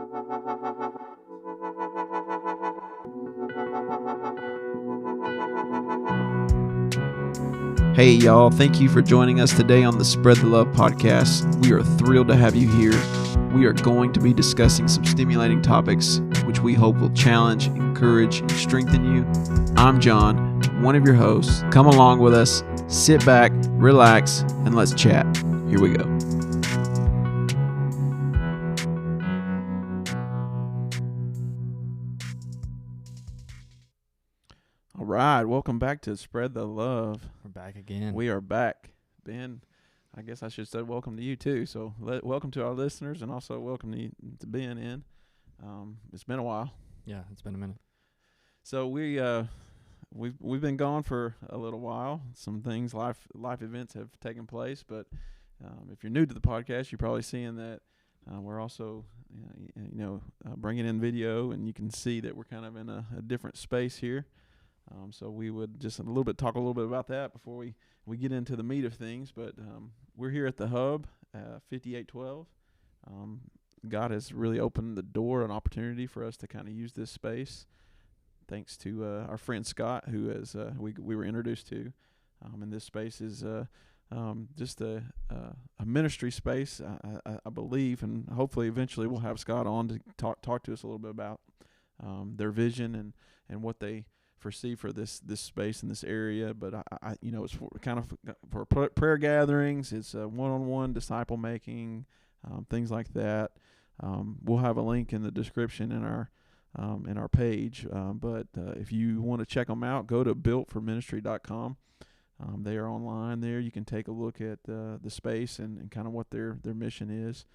Hey y'all, thank you for joining us today on the Spread the Love podcast. We are thrilled to have you here. We are going to be discussing some stimulating topics which we hope will challenge, encourage, and strengthen you. I'm John, one of your hosts. Come along with us, sit back, relax, and let's chat. Here we go. All right, welcome back to Spread the Love. We're back again. We are back. Ben, I guess I should say welcome to you too. So welcome to our listeners, and also welcome to Ben in. It's been a while. Yeah, it's been a minute. So we've been gone for a little while. Some things, life events have taken place. But if you're new to the podcast, you're probably seeing that we're also bringing in video, and you can see that we're kind of in a different space here. So we would just talk a little bit about that before we get into the meat of things. But we're here at the Hub, 5812. God has really opened the door, an opportunity for us to kind of use this space. Thanks to our friend Scott, who we were introduced to. And this space is just a ministry space, I believe, and hopefully eventually we'll have Scott on to talk to us a little bit about their vision and what they foresee for this space in this area. But I it's for prayer gatherings. It's one-on-one disciple making, things like that. We'll have a link in the description in our page. But if you want to check them out, go to builtforministry.com. They are online there. You can take a look at the space and kind of what their mission is.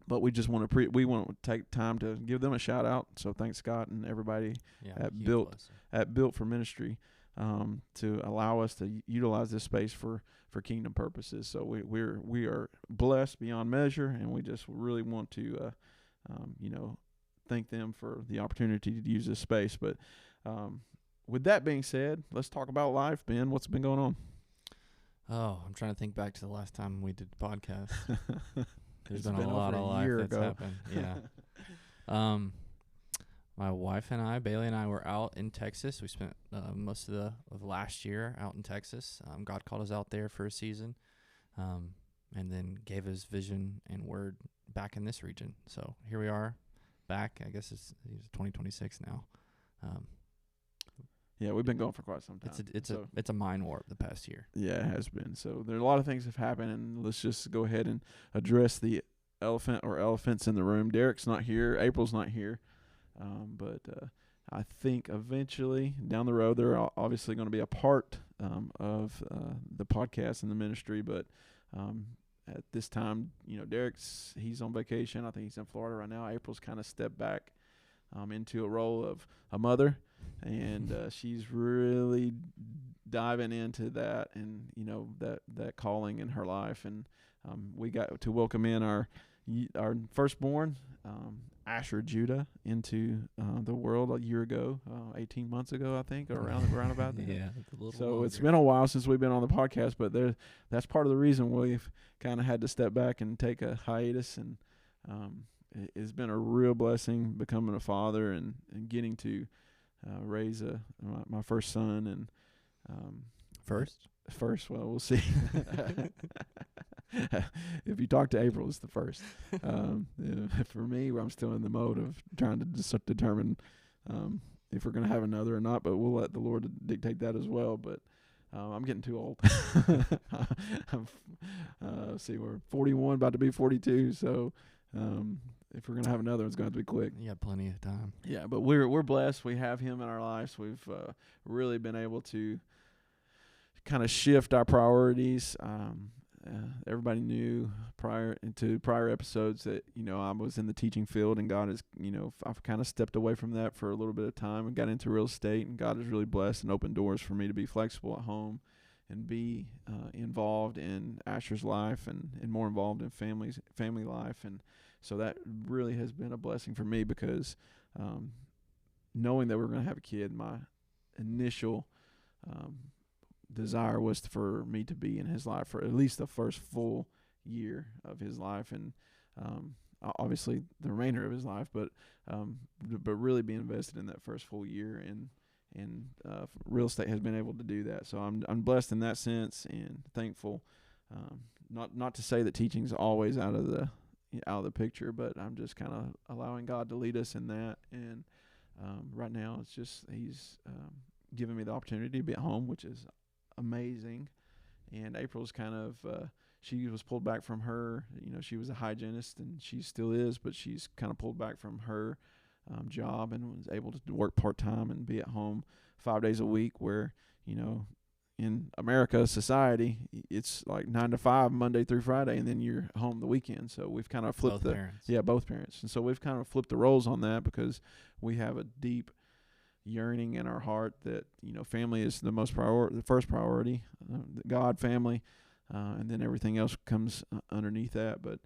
But we just want to take time to give them a shout out. So thanks Scott and everybody at Built for Ministry to allow us to utilize this space for kingdom purposes. So we are blessed beyond measure, and we just really want to thank them for the opportunity to use this space. But with that being said, let's talk about life. Ben, what's been going on? Oh, I'm trying to think back to the last time we did the podcast. There's been a lot of life that's happened. Yeah. My wife and I, Bailey and I, were out in Texas. We spent most of last year out in Texas. God called us out there for a season, and then gave us vision and word back in this region. So here we are, back. I guess it's 2026 now. Yeah, we've been going for quite some time. It's a mind warp the past year. Yeah, it has been. So there are a lot of things that have happened, and let's just go ahead and address the elephant or elephants in the room. Derek's not here. April's not here. But I think eventually down the road they're obviously going to be a part of the podcast and the ministry. But at this time, he's on vacation. I think he's in Florida right now. April's kind of stepped back into a role of a mother, and she's really diving into that and that calling in her life. And we got to welcome in our firstborn, Asher Judah, into the world a year ago, 18 months ago, I think, or around about that. Yeah, it's a little so longer. It's been a while since we've been on the podcast, but that's part of the reason we've kind of had to step back and take a hiatus. And it's been a real blessing becoming a father and getting to raise my first son. And First, well, we'll see. If you talk to April, it's the first. For me, I'm still in the mode of trying to just determine if we're going to have another or not, but we'll let the Lord dictate that as well. But I'm getting too old. See, we're 41, about to be 42, so if we're going to have another, it's going to have to be quick. You got plenty of time. Yeah, but we're blessed. We have him in our lives. We've really been able to kind of shift our priorities. Everybody knew prior episodes that I was in the teaching field, and God has I've kind of stepped away from that for a little bit of time and got into real estate, and God has really blessed and opened doors for me to be flexible at home and be involved in Asher's life and more involved in family life. And so that really has been a blessing for me, because knowing that we're going to have a kid, my initial desire was for me to be in his life for at least the first full year of his life. And obviously the remainder of his life, but really be invested in that first full year, and real estate has been able to do that. So I'm blessed in that sense and thankful. Not to say that teaching's always out of the picture, but I'm just kind of allowing God to lead us in that. And right now, it's just He's given me the opportunity to be at home, which is amazing. And April's kind of she was pulled back from her. She was a hygienist, and she still is, but she's kind of pulled back from her job and was able to work part-time and be at home 5 days a week, where in America society it's like 9 to 5 Monday through Friday, and then you're home the weekend. So we've kind of flipped both parents, and so we've kind of flipped the roles on that, because we have a deep yearning in our heart that family is the first priority, God, family, and then everything else comes underneath that. But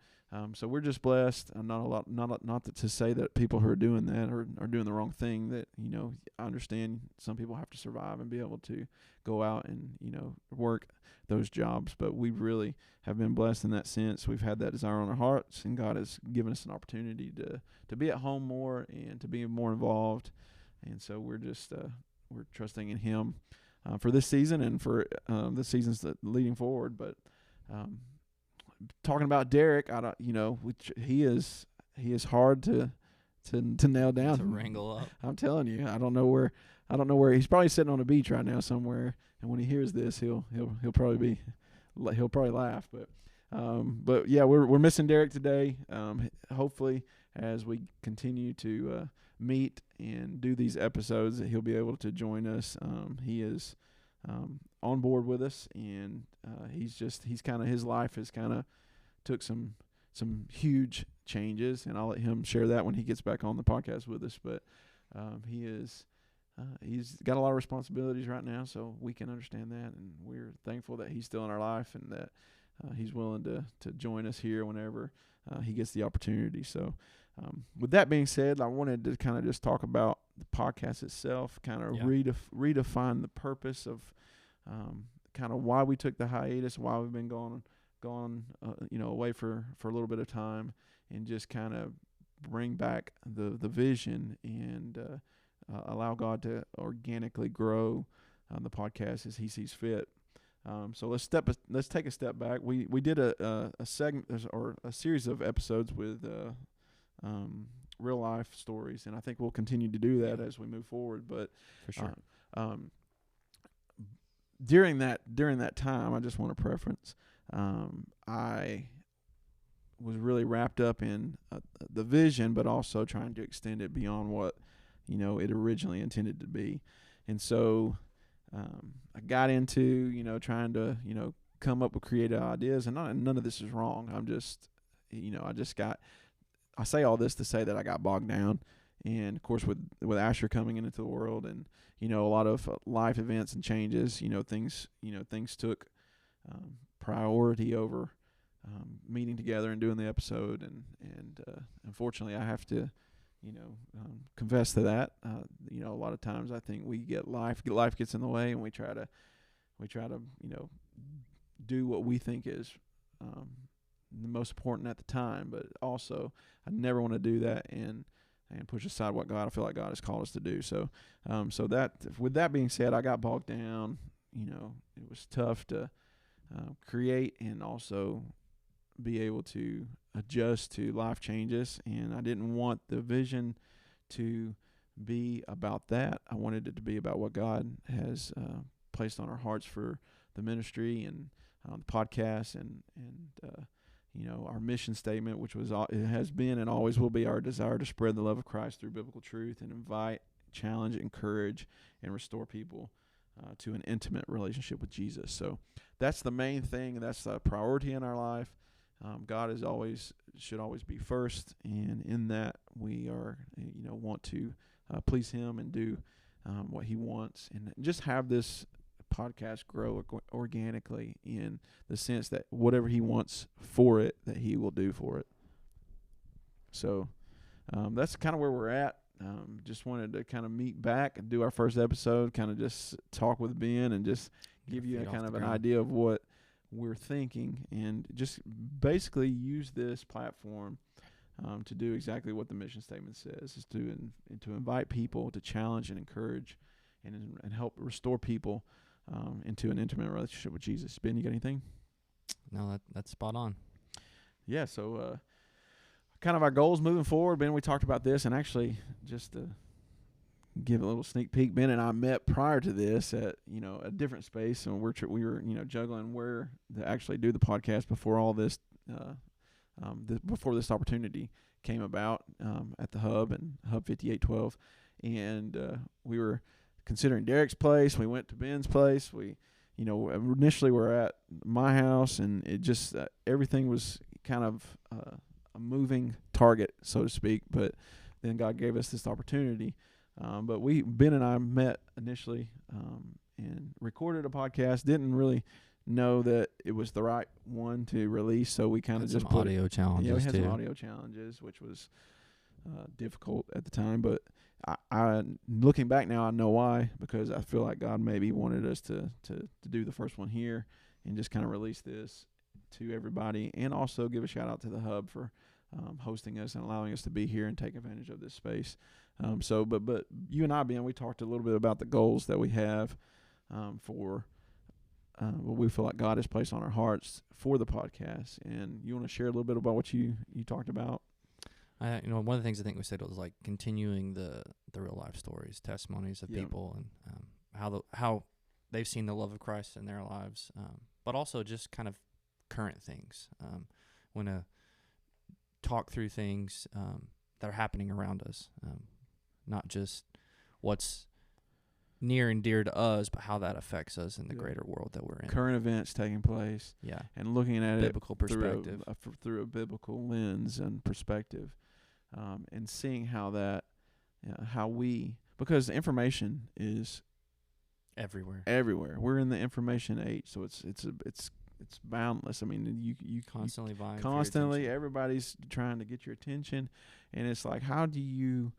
so we're just blessed. Not to say that people who are doing that are doing the wrong thing. That I understand some people have to survive and be able to go out and work those jobs. But we really have been blessed in that sense. We've had that desire on our hearts, and God has given us an opportunity to be at home more and to be more involved. And so we're just we're trusting in Him for this season and for the seasons that leading forward. But talking about Derek, he is hard to nail down, to wrangle up. I'm telling you, I don't know where he's probably sitting on a beach right now somewhere. And when he hears this, he'll probably laugh. But yeah, we're missing Derek today. Hopefully, as we continue to meet and do these episodes, that he'll be able to join us. He is on board with us, and his life has kind of took some huge changes, and I'll let him share that when he gets back on the podcast with us. But he's got a lot of responsibilities right now, so we can understand that, and we're thankful that he's still in our life, and that he's willing to join us here whenever he gets the opportunity. So with that being said, I wanted to kind of just talk about the podcast itself, kind of redefine the purpose of kind of why we took the hiatus, why we've been gone away for a little bit of time, and just kind of bring back the vision and allow God to organically grow the podcast as He sees fit. So let's take a step back. We did a segment or a series of episodes with real life stories, and I think we'll continue to do that as we move forward. But for sure, during that time, I just want to preference. I was really wrapped up in the vision, but also trying to extend it beyond what it originally intended to be. And so I got into trying to come up with creative ideas, and none of this is wrong. I'm just I say all this to say that I got bogged down, and of course with Asher coming into the world, and a lot of life events and changes, things took priority over meeting together and doing the episode, and unfortunately I have to confess to that. A lot of times I think we get life gets in the way, and we try to do what we think is the most important at the time, but also I never want to do that and push aside what I feel like God has called us to do. So that, with that being said, I got bogged down. It was tough to create and also be able to adjust to life changes, and I didn't want the vision to be about that. I wanted it to be about what God has placed on our hearts for the ministry and the podcast, and our mission statement, which it has been and always will be our desire to spread the love of Christ through biblical truth and invite, challenge, encourage, and restore people to an intimate relationship with Jesus. So that's the main thing, and that's the priority in our life. God should always be first, and in that we are, want to please Him and do what He wants, and just have this podcast grow organically in the sense that whatever He wants for it, that He will do for it. So that's kind of where we're at. Just wanted to kind of meet back and do our first episode, kind of just talk with Ben and just give you an idea of what we're thinking, and just basically use this platform to do exactly what the mission statement says, is to invite people, to challenge and encourage, and help restore people into an intimate relationship with Jesus. Ben, you got anything? No, that's spot on. Yeah, so kind of our goals moving forward. Ben, we talked about this, and actually just to give a little sneak peek, Ben and I met prior to this at a different space, and we were juggling where to actually do the podcast before all this before this opportunity came about at the Hub and Hub 5812, and we were considering Derek's place. We went to Ben's place. We initially were at my house, and it just everything was kind of a moving target, so to speak. But then God gave us this opportunity. But Ben and I met initially and recorded a podcast. Didn't really know that it was the right one to release, so we kind of just put audio challenges. Yeah, we had some audio challenges, which was difficult at the time. But I looking back now, I know why, because I feel like God maybe wanted us to do the first one here and just kind of release this to everybody, and also give a shout out to the Hub for hosting us and allowing us to be here and take advantage of this space. But you and I, Ben, we talked a little bit about the goals that we have for what we feel like God has placed on our hearts for the podcast. And you want to share a little bit about what you talked about? One of the things I think we said was like continuing the real life stories, testimonies of people, and how they've seen the love of Christ in their lives, but also just kind of current things. Want to talk through things that are happening around us, not just what's near and dear to us, but how that affects us in the greater world that we're in. Current events taking place. Yeah. And looking at biblical it perspective. through a biblical lens and perspective, and seeing how that, because information is everywhere. We're in the information age, so it's boundless. I mean, you constantly vying. Constantly, everybody's trying to get your attention, and it's like, how do you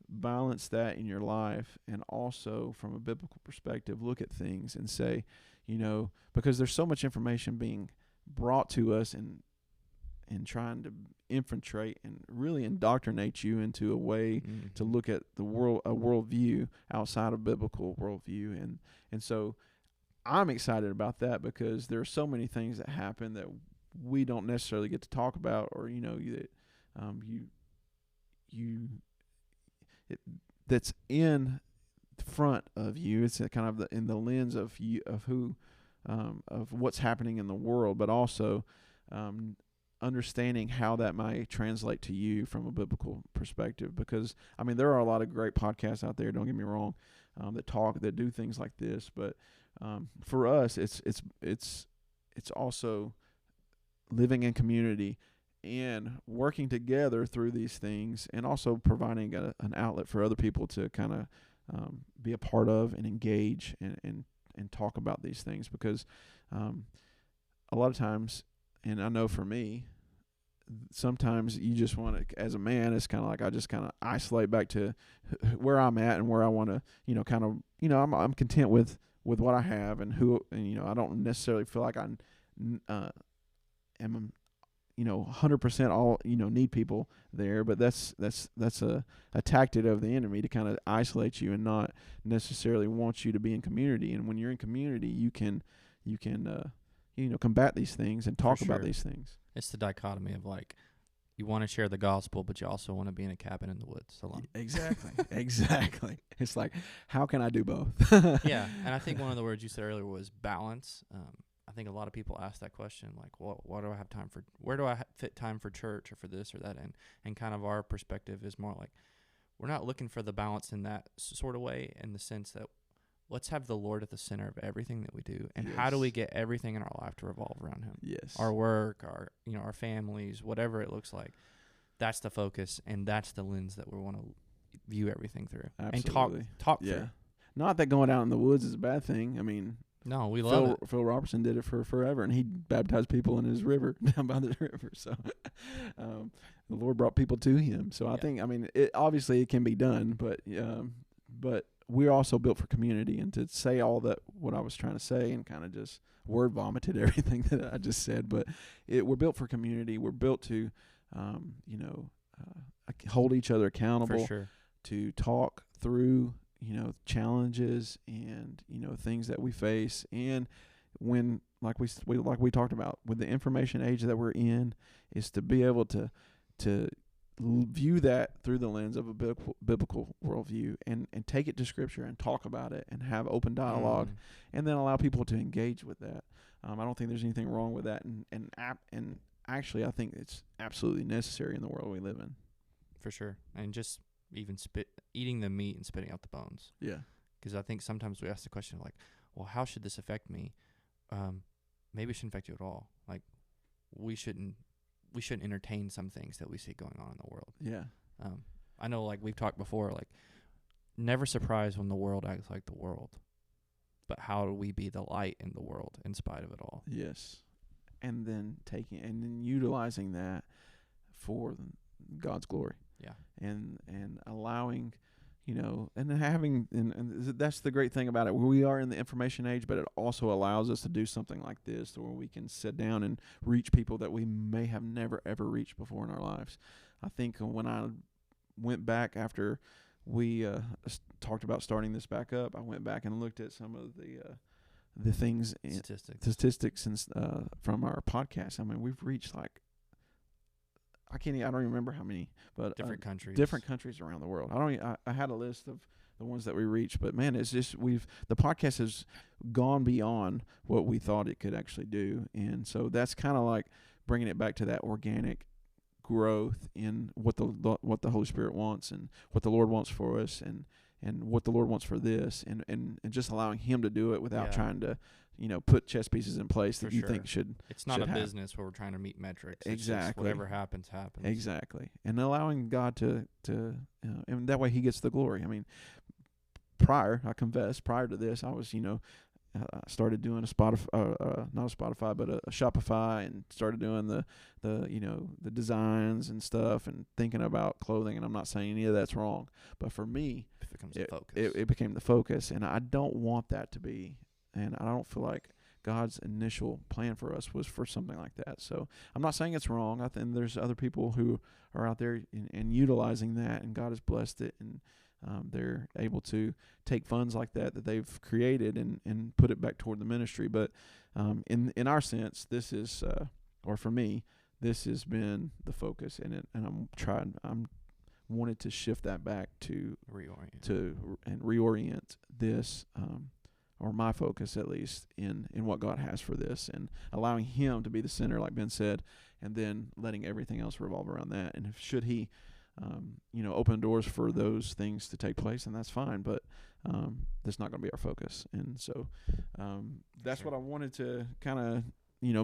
balance that in your life, and also from a biblical perspective look at things and say, because there's so much information being brought to us and trying to infiltrate and really indoctrinate you into a way to look at the world, a worldview outside of biblical worldview, and so I'm excited about that, because there are so many things that happen that we don't necessarily get to talk about, or that's in front of you. It's kind of in the lens of you, of what's happening in the world, but also understanding how that might translate to you from a biblical perspective. Because there are a lot of great podcasts out there, don't get me wrong, that do things like this, but for us, it's also living in community and working together through these things, and also providing an outlet for other people to kind of be a part of and engage and talk about these things. Because a lot of times, and I know for me, sometimes you just want to, as a man, it's kind of like I just kind of isolate back to where I'm at and where I want to, I'm content with what I have and I don't necessarily feel like I am 100% all need people there, but that's a tactic of the enemy to kind of isolate you and not necessarily want you to be in community. And when you're in community, you can combat these things and talk about these things. It's the dichotomy of like, you want to share the gospel, but you also want to be in a cabin in the woods alone. Exactly. Exactly. It's like, how can I do both? Yeah. And I think one of the words you said earlier was balance. I think a lot of people ask that question, like, what do I have time for? Where do I fit time for church or for this or that? And kind of our perspective is more like, we're not looking for the balance in that sort of way, in the sense that let's have the Lord at the center of everything that we do. And how do we get everything in our life to revolve around him? Yes. Our work, our families, whatever it looks like. That's the focus, and that's the lens that we want to view everything through. Absolutely. And talk through. Not that going out in the woods is a bad thing. No, we love it. Phil Robertson did it for forever, and he baptized people in his river, down by the river. So the Lord brought people to him. So I think, obviously it can be done, but we're also built for community. And to say all that, what I was trying to say, and kind of just word vomited everything that I just said, but we're built for community. We're built to, hold each other For accountable, sure. to talk through, challenges and, things that we face. And when, like we talked about with the information age that we're in, is to be able to view that through the lens of a biblical worldview, and take it to Scripture and talk about it and have open dialogue, and then allow people to engage with that. I don't think there's anything wrong with that, and actually I think it's absolutely necessary in the world we live in. For sure. And just even eating the meat and spitting out the bones. Yeah. Because I think sometimes we ask the question like, well, how should this affect me? Maybe it shouldn't affect you at all. Like, we shouldn't entertain some things that we see going on in the world. Yeah. I know, like we've talked before, like, never surprised when the world acts like the world, but how do we be the light in the world in spite of it all? Yes. And then utilizing that for God's glory. Yeah. And allowing, and then having, and that's the great thing about it. We are in the information age, but it also allows us to do something like this, where we can sit down and reach people that we may have never ever reached before in our lives. I think when I went back after we talked about starting this back up, I went back and looked at some of the things, statistics and from our podcast. I mean, we've reached like, I don't even remember how many, but different countries around the world. I had a list of the ones that we reached, but man, it's just the podcast has gone beyond what we thought it could actually do, and so that's kind of like bringing it back to that organic growth in what the Holy Spirit wants, and what the Lord wants for us, and what the Lord wants for this, and just allowing Him to do it without trying to, put chess pieces in place that you think should. It's not a business where we're trying to meet metrics. Exactly. It's just whatever happens. Exactly. And allowing God to and that way He gets the glory. I mean, prior to this, I was, started doing a Spotify, not a Spotify, but a Shopify, and started doing the designs and stuff, and thinking about clothing. And I'm not saying any of that's wrong, but for me, it became the focus, and I don't want that to be. And I don't feel like God's initial plan for us was for something like that. So I'm not saying it's wrong. I think there's other people who are out there and utilizing that, and God has blessed it, and they're able to take funds like that they've created and put it back toward the ministry. But in our sense, this is, or for me, this has been the focus, and I'm wanted to shift that back to reorient this, or my focus at least, in what God has for this, and allowing Him to be the center, like Ben said, and then letting everything else revolve around that. And should He, open doors for those things to take place, and that's fine, but that's not going to be our focus. And so that's what I wanted to kind of,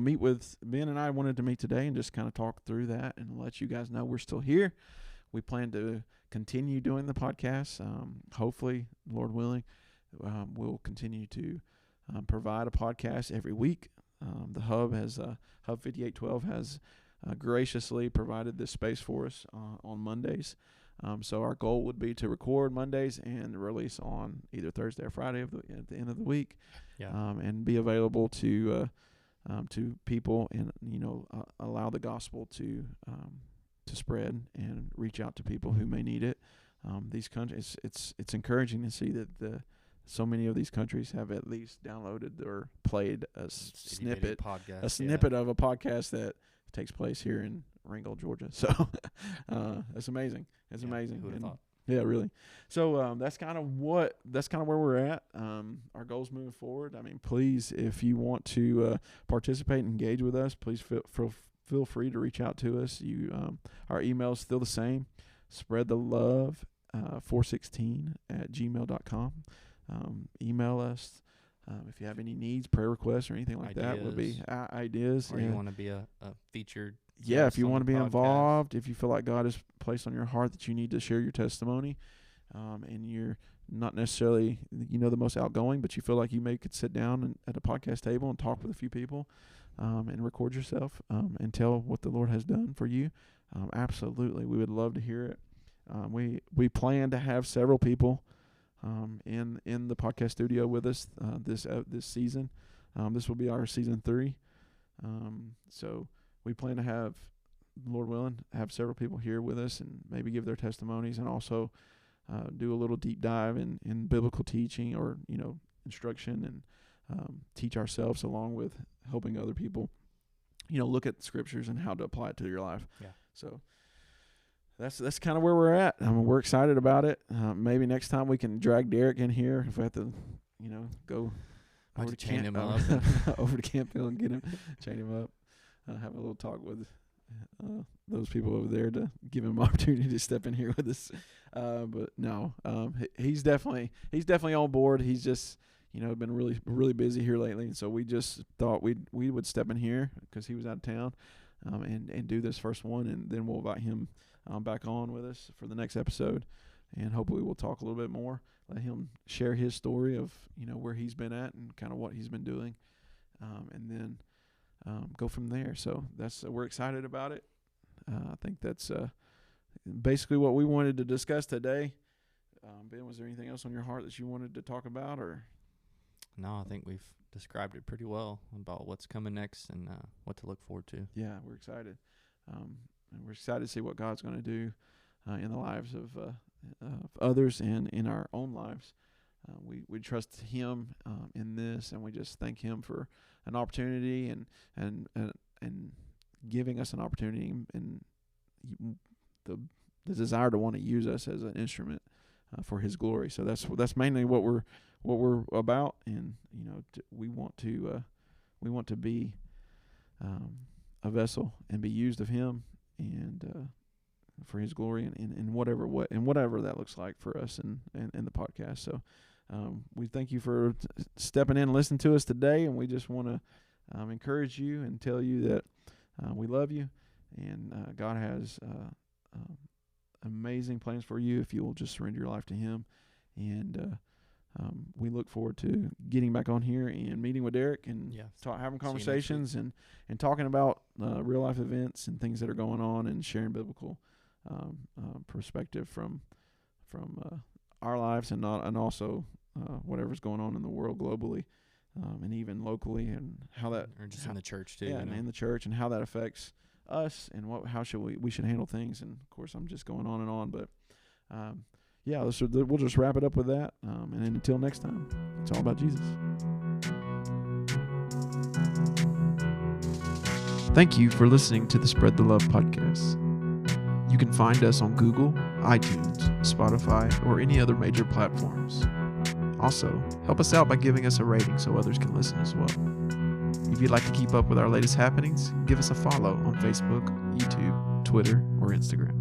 meet with Ben, and I wanted to meet today and just kind of talk through that and let you guys know we're still here. We plan to continue doing the podcast. Hopefully, Lord willing, we'll continue to provide a podcast every week. The Hub 5812 has graciously provided this space for us on Mondays. So our goal would be to record Mondays and release on either Thursday or Friday at the end of the week, and be available to people, and allow the gospel to spread and reach out to people who may need it. These countries, it's encouraging to see that so many of these countries have at least downloaded or played a snippet of a podcast that takes place here in Ringgold, Georgia. So that's amazing. It's amazing. Who would have thought? Yeah, really. So that's kind of where we're at. Our goals moving forward. I mean, please, if you want to participate and engage with us, please feel free to reach out to us. Our email is still the same. Spread the love 416@gmail.com. Email us if you have any needs, prayer requests, or anything like that. Would be ideas. Or you want to be a featured. Yeah, if you want to be involved, if you feel like God has placed on your heart that you need to share your testimony, and you're not necessarily the most outgoing, but you feel like you could sit down at a podcast table and talk with a few people, and record yourself, and tell what the Lord has done for you. Absolutely, we would love to hear it. We plan to have several people in the podcast studio with us this season. This will be our season 3. So we plan to have Lord willing, have several people here with us and maybe give their testimonies, and also do a little deep dive in biblical teaching or, instruction, and teach ourselves along with helping other people, look at the scriptures and how to apply it to your life. Yeah. So that's kind of where we're at. We're excited about it. Maybe next time we can drag Derek in here if we have to, go over to chain him up. over to Campbell and get him, chain him up, have a little talk with those people over there to give him an opportunity to step in here with us. But no, he's definitely on board. He's just, been really, really busy here lately. And so we just thought we would step in here because he was out of town, and do this first one. And then we'll invite him back on with us for the next episode. And hopefully we'll talk a little bit more, let him share his story of, where he's been at and kind of what he's been doing. And then go from there. So we're excited about it. I think that's basically what we wanted to discuss today. Ben, was there anything else on your heart that you wanted to talk about, or? No, I think we've described it pretty well about what's coming next and what to look forward to. Yeah, we're excited. And we're excited to see what God's going to do in the lives of others and in our own lives. We trust Him in this, and we just thank Him for an opportunity and giving us an opportunity and the desire to want to use us as an instrument for His glory. So that's mainly what we're about, and we want to be a vessel and be used of Him and for His glory and whatever that looks like for us and the podcast. So we thank you for stepping in and listening to us today, and we just want to encourage you and tell you that we love you, and God has amazing plans for you if you will just surrender your life to Him. And we look forward to getting back on here and meeting with Derek and having conversations and talking about real life events and things that are going on, and sharing biblical perspective from our lives and also whatever's going on in the world globally, and even locally, and how that, or just in the church too. and in the church, and how that affects us, and how should we should handle things. And of course, I'm just going on, but we'll just wrap it up with that. And then until next time, it's all about Jesus. Thank you for listening to the Spread the Love podcast. You can find us on Google, iTunes, Spotify, or any other major platforms. Also, help us out by giving us a rating so others can listen as well. If you'd like to keep up with our latest happenings, give us a follow on Facebook, YouTube, Twitter, or Instagram.